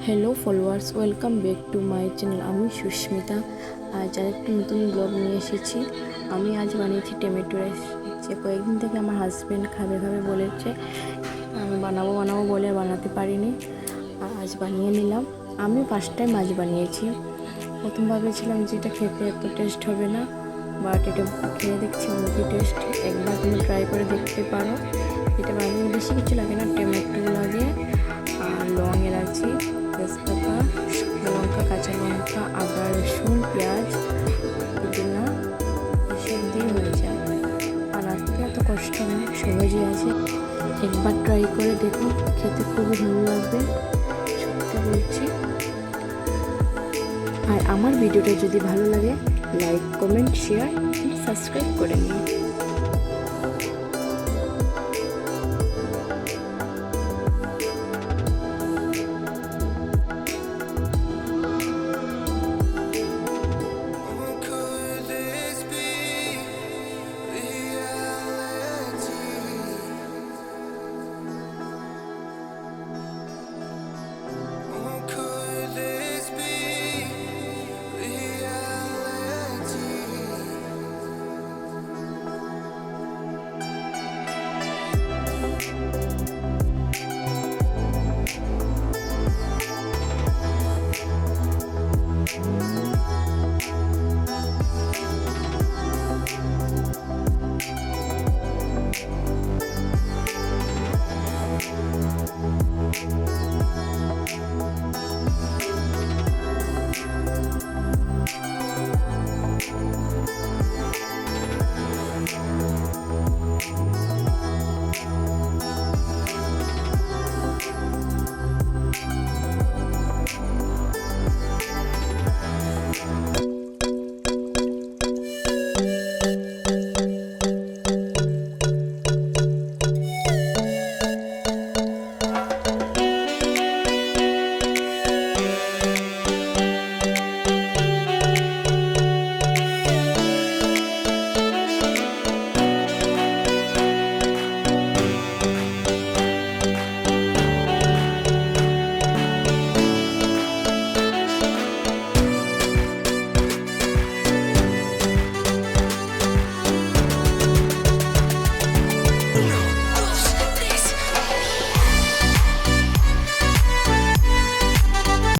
Hello followers welcome back to my channel. আমি সুস্মিতা আজ আরেকটা নতুন ব্লগ নিয়ে এসেছি। আমি আজ বানিয়েছি টমেটো রাইস। যে কয়েকদিন থেকে আমার হাজব্যান্ড খাবে বলেছে, আমি বানাবো বলে বানাতে পারিনি, আজ বানিয়ে নিলাম। আমি ফার্স্ট টাইম আজ বানিয়েছি। প্রথম ভেবেছিলাম যে এটা খেতে এত টেস্ট হবে না, বাট এটা খেয়ে দেখছি অনেকই টেস্ট। একবার তুমি ট্রাই করে দেখতে পারো। এটা বানিয়ে বেশি কিছু লাগে না, টমেটো লাগে আর লং এলাচি, তেজপাতা, শুকনো লঙ্কা, কাঁচা লঙ্কা, আদা, রসুন, পেঁয়াজ, পুদিনা এসব দিয়ে হয়ে যায়। বানাতে এত কষ্ট নয়, সহজই আছে। একবার ট্রাই করে দেখো, খেতে খুবই ভালো লাগবে, সত্যি বলছি। আর আমার ভিডিওটা যদি ভালো লাগে লাইক, কমেন্ট, শেয়ার, সাবস্ক্রাইব করে নিন।